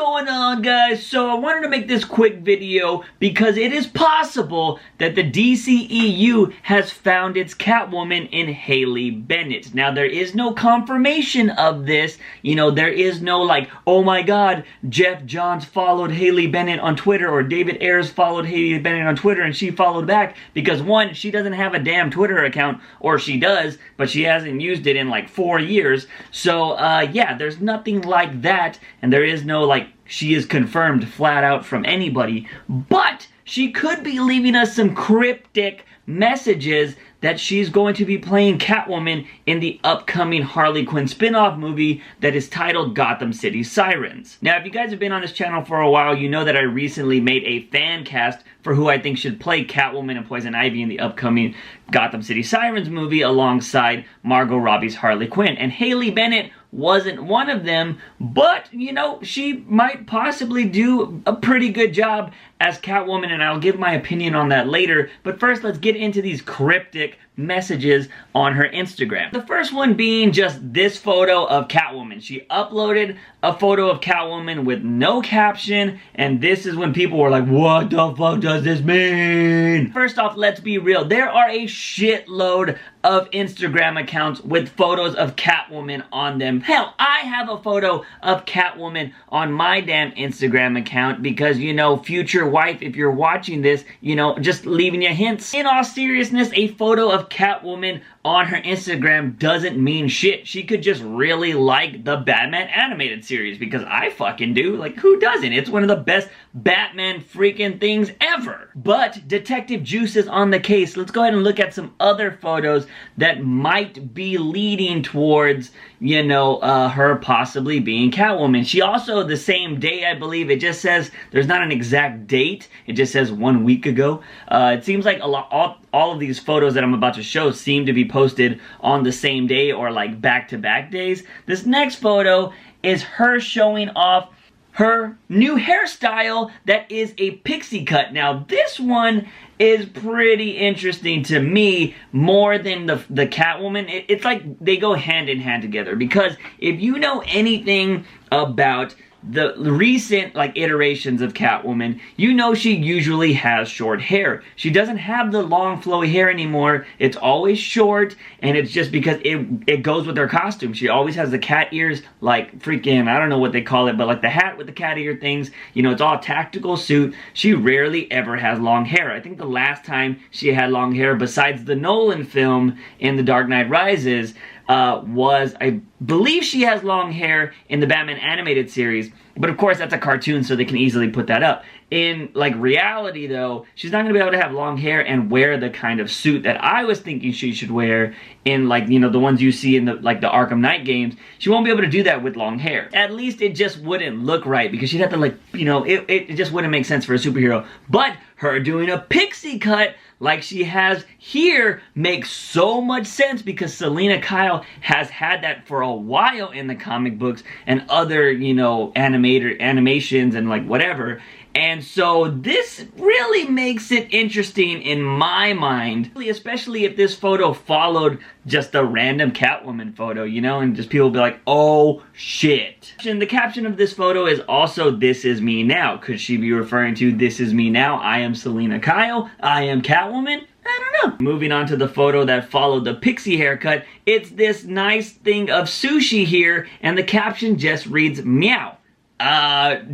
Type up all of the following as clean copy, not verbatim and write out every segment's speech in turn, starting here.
going on, guys? So I wanted to make this quick video because it is possible that the DCEU has found its Catwoman in Haley Bennett. Now, there is no confirmation of this. You know, there is no like, oh my god, Jeff Johns followed Haley Bennett on Twitter, or David Ayers followed Haley Bennett on Twitter and she followed back, because one, she doesn't have a damn Twitter account, or she does, but she hasn't used it in like 4 years. So yeah, there's nothing like that, and there is no like she is confirmed flat out from anybody, but she could be leaving us some cryptic messages that she's going to be playing Catwoman in the upcoming Harley Quinn spin-off movie that is titled Gotham City Sirens. Now, if you guys have been on this channel for a while, you know that I recently made a fan cast for who I think should play Catwoman and Poison Ivy in the upcoming Gotham City Sirens movie alongside Margot Robbie's Harley Quinn. And Haley Bennett wasn't one of them, but, you know, she might possibly do a pretty good job as Catwoman, and I'll give my opinion on that later. But first, let's get into these cryptic messages on her Instagram. The first one being just this photo of Catwoman. She uploaded a photo of Catwoman with no caption, and this is when people were like, what the fuck does this mean? First off, let's be real. There are a shitload of Instagram accounts with photos of Catwoman on them. Hell, I have a photo of Catwoman on my damn Instagram account because, you know, future wife, if you're watching this, you know, just leaving you hints. In all seriousness, a photo of Catwoman on her Instagram doesn't mean shit. She could just really like the Batman animated series, because I fucking do. Like, who doesn't? It's one of the best Batman freaking things ever. But Detective Juice is on the case. Let's go ahead and look at some other photos that might be leading towards, you know, her possibly being Catwoman. She also, the same day, I believe, it just says, there's not an exact date, it just says 1 week ago. It seems like all of these photos that I'm about to show seem to be posted on the same day or like back-to-back days. This next photo is her showing off her new hairstyle that is a pixie cut. Now, this one is pretty interesting to me more than the Catwoman. It's like they go hand in hand together, because if you know anything about the recent like iterations of Catwoman, you know she usually has short hair. She doesn't have the long flowy hair anymore. It's always short, and it's just because it goes with her costume. She always has the cat ears, like freaking, I don't know what they call it, but like the hat with the cat ear things. You know, it's all tactical suit. She rarely ever has long hair. I think the last time she had long hair, besides the Nolan film in The Dark Knight Rises, was, I believe she has long hair in the Batman animated series, but of course that's a cartoon, so they can easily put that up. In like reality though, she's not going to be able to have long hair and wear the kind of suit that I was thinking she should wear in, like, you know, the ones you see in the like the Arkham Knight games. She won't be able to do that with long hair. At least it just wouldn't look right, because she'd have to, like, you know, it just wouldn't make sense for a superhero. But her doing a pixie cut like she has here makes so much sense, because Selina Kyle has had that for a while in the comic books and other, you know, animations and like whatever. And so this really makes it interesting in my mind, especially if this photo followed just a random Catwoman photo, you know, and just people be like, oh shit. And the caption of this photo is also, "This is me now." Could she be referring to "This is me now, I am Selina Kyle, I am Catwoman"? I don't know. Moving on to the photo that followed the pixie haircut, it's this nice thing of sushi here, and the caption just reads, "Meow."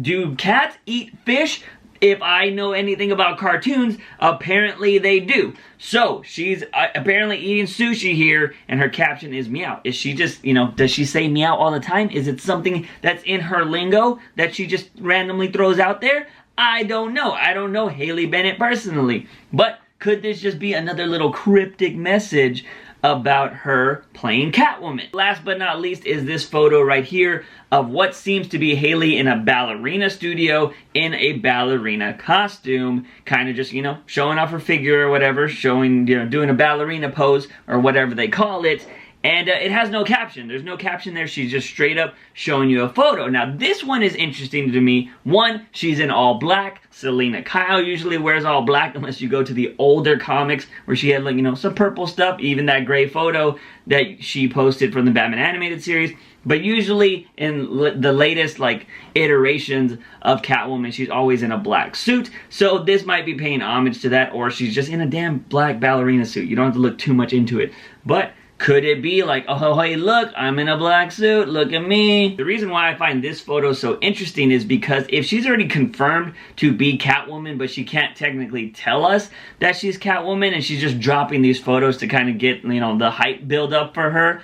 Do cats eat fish? If I know anything about cartoons, apparently they do. So, she's apparently eating sushi here, and her caption is meow. Is she just, you know, does she say meow all the time? Is it something that's in her lingo that she just randomly throws out there? I don't know. I don't know Haley Bennett personally. But could this just be another little cryptic message about her playing Catwoman? Last but not least is this photo right here of what seems to be Haley in a ballerina studio in a ballerina costume, kind of just, you know, showing off her figure or whatever, showing, you know, doing a ballerina pose or whatever they call it. And it has no caption. There's no caption there. She's just straight up showing you a photo. Now, this one is interesting to me. One, she's in all black. Selena Kyle usually wears all black unless you go to the older comics where she had, like, you know, some purple stuff. Even that gray photo that she posted from the Batman animated series. But usually in the latest, like, iterations of Catwoman, she's always in a black suit. So this might be paying homage to that, or she's just in a damn black ballerina suit. You don't have to look too much into it. But could it be like, oh, hey, look, I'm in a black suit, look at me? The reason why I find this photo so interesting is because if she's already confirmed to be Catwoman, but she can't technically tell us that she's Catwoman, and she's just dropping these photos to kind of get, you know, the hype build up for her,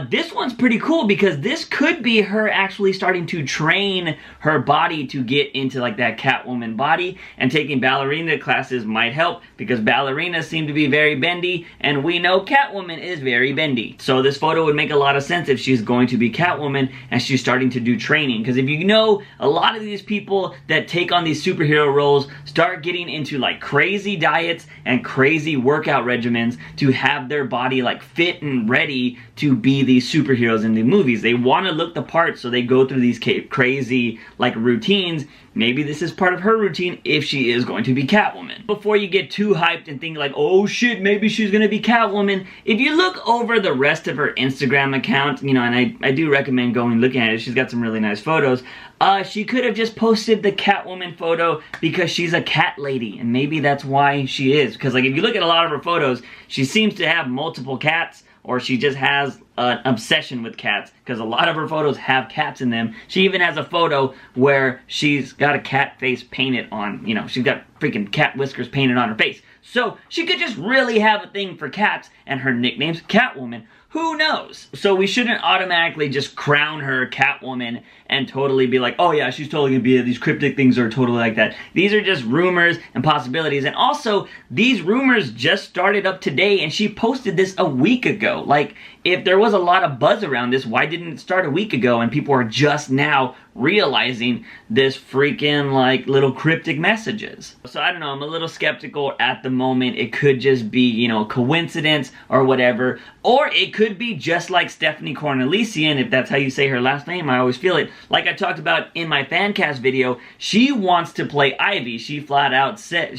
this one's pretty cool because this could be her actually starting to train her body to get into like that Catwoman body, and taking ballerina classes might help because ballerinas seem to be very bendy, and we know Catwoman is very bendy. So this photo would make a lot of sense if she's going to be Catwoman and she's starting to do training, because if you know, a lot of these people that take on these superhero roles start getting into like crazy diets and crazy workout regimens to have their body like fit and ready to be these superheroes in the movies. They want to look the part, so they go through these crazy like routines. Maybe this is part of her routine if she is going to be Catwoman. Before you get too hyped and think like, oh shit, maybe she's gonna be Catwoman, if you look over the rest of her Instagram account, you know, and I do recommend going and looking at it, she's got some really nice photos. She could have just posted the Catwoman photo because she's a cat lady, and maybe that's why she is. Because like if you look at a lot of her photos, she seems to have multiple cats, or she just has an obsession with cats, because a lot of her photos have cats in them. She even has a photo where she's got a cat face painted on, you know, she's got freaking cat whiskers painted on her face. So she could just really have a thing for cats, and her nickname's Catwoman. Who knows? So we shouldn't automatically just crown her Catwoman and totally be like, oh yeah, she's totally gonna be, these cryptic things are totally like that. These are just rumors and possibilities. And also, these rumors just started up today, and she posted this a week ago. Like, if there was a lot of buzz around this, why didn't it start a week ago and people are just now realizing this freaking like little cryptic messages? So I don't know, I'm a little skeptical at the moment. It could just be, you know, coincidence or whatever, or it could be just like Stephanie Cornelisian, if that's how you say her last name. I always feel it. Like I talked about in my fancast video, she wants to play Ivy. She flat out said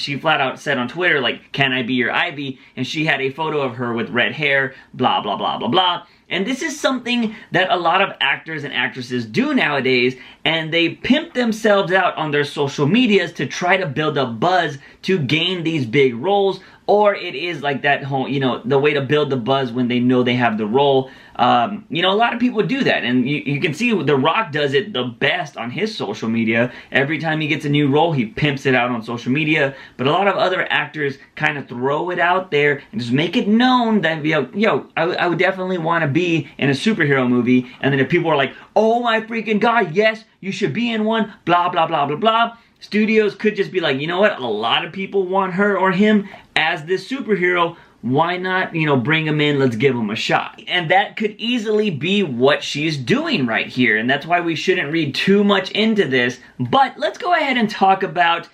on Twitter, like, can I be your Ivy? And she had a photo of her with red hair, blah blah blah blah blah. And this is something that a lot of actors and actresses do nowadays, and they pimp themselves out on their social medias to try to build a buzz to gain these big roles. Or it is like that whole, you know, the way to build the buzz when they know they have the role. You know, a lot of people do that, and you can see The Rock does it the best on his social media. Every time he gets a new role, he pimps it out on social media. But a lot of other actors kind of throw it out there and just make it known that, yo, I would definitely want to be in a superhero movie. And then if people are like, oh my freaking god, yes, you should be in one, blah blah blah blah blah, studios could just be like, you know what, a lot of people want her or him as this superhero. Why not, you know, bring him in, let's give him a shot. And that could easily be what she's doing right here, and that's why we shouldn't read too much into this. But let's go ahead and talk about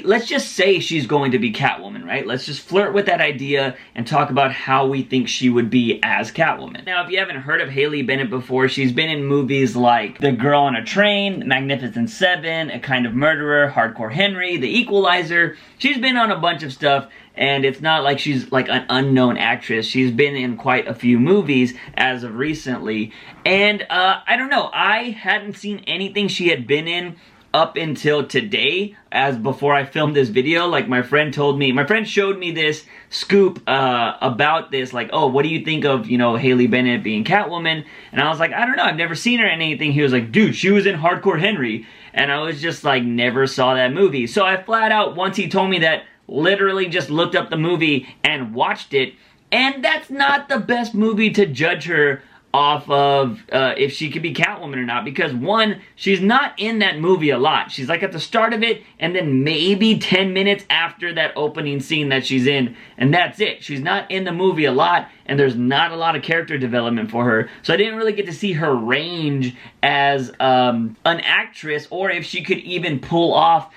let's just say she's going to be Catwoman, right? Let's just flirt with that idea and talk about how we think she would be as Catwoman. Now, if you haven't heard of Haley Bennett before, she's been in movies like The Girl on a Train, Magnificent Seven, A Kind of Murderer, Hardcore Henry, The Equalizer. She's been on a bunch of stuff, and it's not like she's like an unknown actress. She's been in quite a few movies as of recently. And I don't know, I hadn't seen anything she had been in up until today, as before I filmed this video. Like, my friend showed me this scoop about this, like, oh, what do you think of, you know, Haley Bennett being Catwoman? And I was like, I don't know, I've never seen her in anything. He was like, dude, she was in Hardcore Henry. And I was just like, never saw that movie. So I flat out, once he told me that, literally just looked up the movie and watched it. And that's not the best movie to judge her off of if she could be Catwoman or not, because one, she's not in that movie a lot. She's like at the start of it, and then maybe 10 minutes after that opening scene that she's in, and that's it. She's not in the movie a lot, and there's not a lot of character development for her, so I didn't really get to see her range as an actress, or if she could even pull off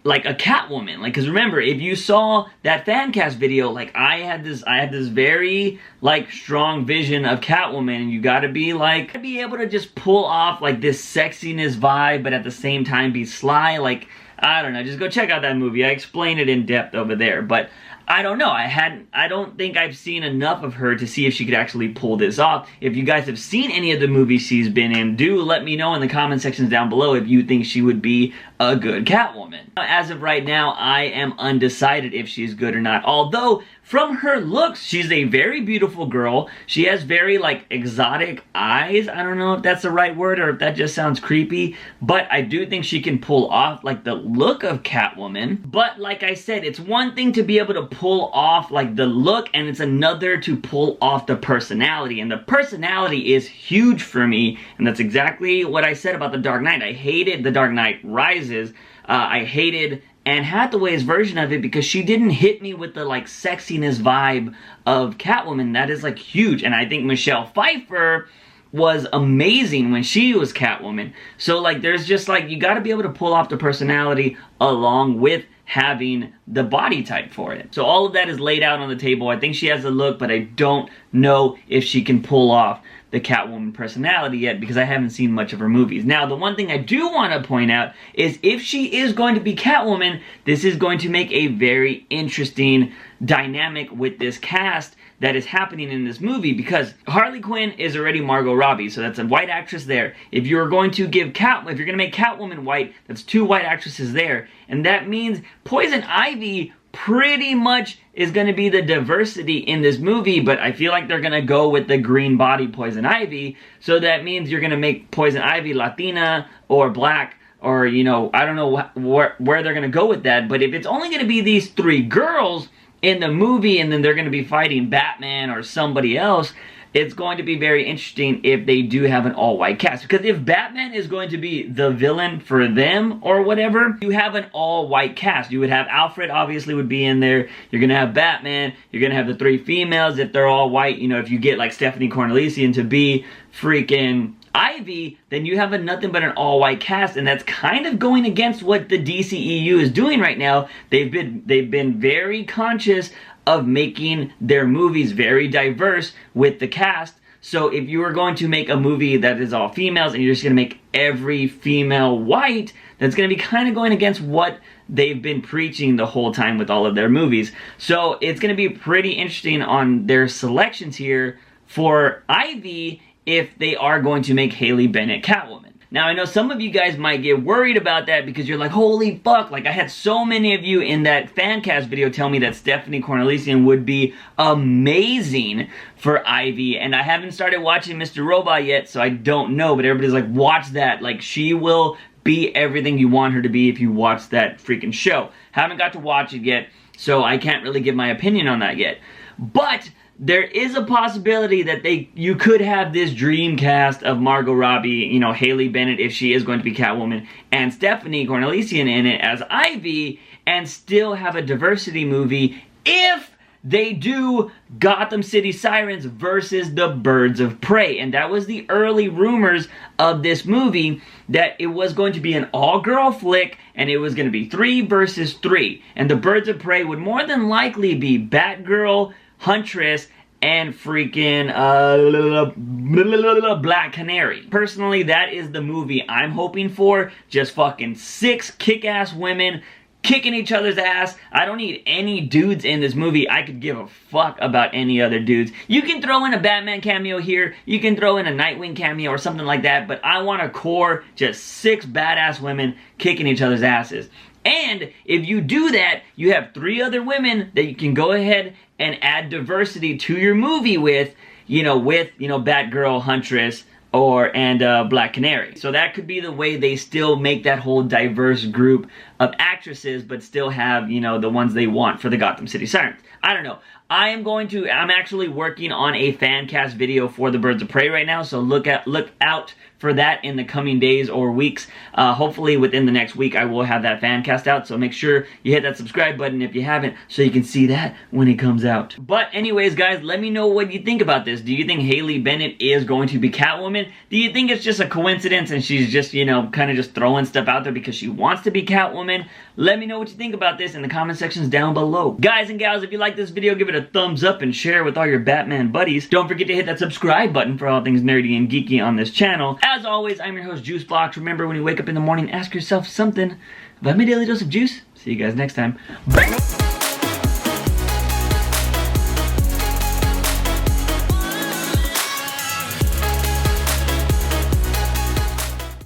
like a Catwoman. Like, because remember, if you saw that fan cast video, like I had this very like strong vision of Catwoman, and you gotta be like, be able to just pull off like this sexiness vibe, but at the same time be sly. Like, I don't know, just go check out that movie. I explain it in depth over there, but I don't know. I don't think I've seen enough of her to see if she could actually pull this off. If you guys have seen any of the movies she's been in, do let me know in the comment sections down below if you think she would be a good Catwoman. As of right now, I am undecided if she's good or not. Although, from her looks, she's a very beautiful girl. She has very, like, exotic eyes. I don't know if that's the right word or if that just sounds creepy. But I do think she can pull off, like, the look of Catwoman. But, like I said, it's one thing to be able to pull off, like, the look, and it's another to pull off the personality. And the personality is huge for me. And that's exactly what I said about The Dark Knight. I hated The Dark Knight Rises. I hated Anne Hathaway's version of it because she didn't hit me with the like sexiness vibe of Catwoman. That is like huge. And I think Michelle Pfeiffer was amazing when she was Catwoman. So like there's just like, you got to be able to pull off the personality along with having the body type for it. So all of that is laid out on the table. I think she has a look, but I don't know if she can pull off the Catwoman personality yet because I haven't seen much of her movies. Now, the one thing I do want to point out is if she is going to be Catwoman, this is going to make a very interesting dynamic with this cast that is happening in this movie because Harley Quinn is already Margot Robbie, so that's a white actress there. If you're going to give if you're going to make Catwoman white, that's two white actresses there, and that means Poison Ivy pretty much is going to be the diversity in this movie, but I feel like they're going to go with the green body Poison Ivy, so that means you're going to make Poison Ivy Latina or black, or, you know, I don't know where they're going to go with that, but if it's only going to be these three girls in the movie and then they're going to be fighting Batman or somebody else, it's going to be very interesting if they do have an all-white cast. Because if Batman is going to be the villain for them or whatever, you have an all-white cast. You would have Alfred, obviously, would be in there. You're going to have Batman. You're going to have the three females if they're all white. You know, if you get like Stephanie Cornelisian to be freaking Ivy, then you have nothing but an all-white cast, and that's kind of going against what the DCEU is doing right now. They've been very conscious of making their movies very diverse with the cast. So if you are going to make a movie that is all females and you're just going to make every female white, that's going to be kind of going against what they've been preaching the whole time with all of their movies. So it's going to be pretty interesting on their selections here for Ivy if they are going to make Haley Bennett Catwoman. Now, I know some of you guys might get worried about that because you're like, holy fuck, like I had so many of you in that fan cast video tell me that Stephanie Cornelisian would be amazing for Ivy, and I haven't started watching Mr. Robot yet, so I don't know, but everybody's like, watch that, like she will be everything you want her to be if you watch that freaking show. Haven't got to watch it yet, so I can't really give my opinion on that yet. But there is a possibility that you could have this dream cast of Margot Robbie, you know, Haley Bennett if she is going to be Catwoman, and Stephanie Cornelisian in it as Ivy, and still have a diversity movie if they do Gotham City Sirens versus the Birds of Prey. And that was the early rumors of this movie, that it was going to be an all-girl flick, and it was going to be 3 versus 3. And the Birds of Prey would more than likely be Batgirl, Huntress, and freaking Black Canary. Personally, that is the movie I'm hoping for. Just fucking 6 kick-ass women kicking each other's ass. I don't need any dudes in this movie. I could give a fuck about any other dudes. You can throw in a Batman cameo here. You can throw in a Nightwing cameo or something like that. But I want a core, just 6 badass women kicking each other's asses. And if you do that, you have 3 other women that you can go ahead and add diversity to your movie with, Batgirl, Huntress, and Black Canary. So that could be the way they still make that whole diverse group of actresses, but still have, the ones they want for the Gotham City Sirens. I don't know. I'm actually working on a fan cast video for the Birds of Prey right now, so look out for that in the coming days or weeks. Hopefully within the next week I will have that fan cast out, so make sure you hit that subscribe button if you haven't, so you can see that when it comes out. But anyways, guys, let me know what you think about this. Do you think Haley Bennett is going to be Catwoman? Do you think it's just a coincidence and she's just, kind of just throwing stuff out there because she wants to be Catwoman? Catwoman. Let me know what you think about this in the comment sections down below. Guys and gals, if you like this video, give it a thumbs up and share it with all your Batman buddies. Don't forget to hit that subscribe button for all things nerdy and geeky on this channel. As always, I'm your host, JUICEfromtheBOX. Remember, when you wake up in the morning, ask yourself something. Have I made a daily dose of juice? See you guys next time. Bye.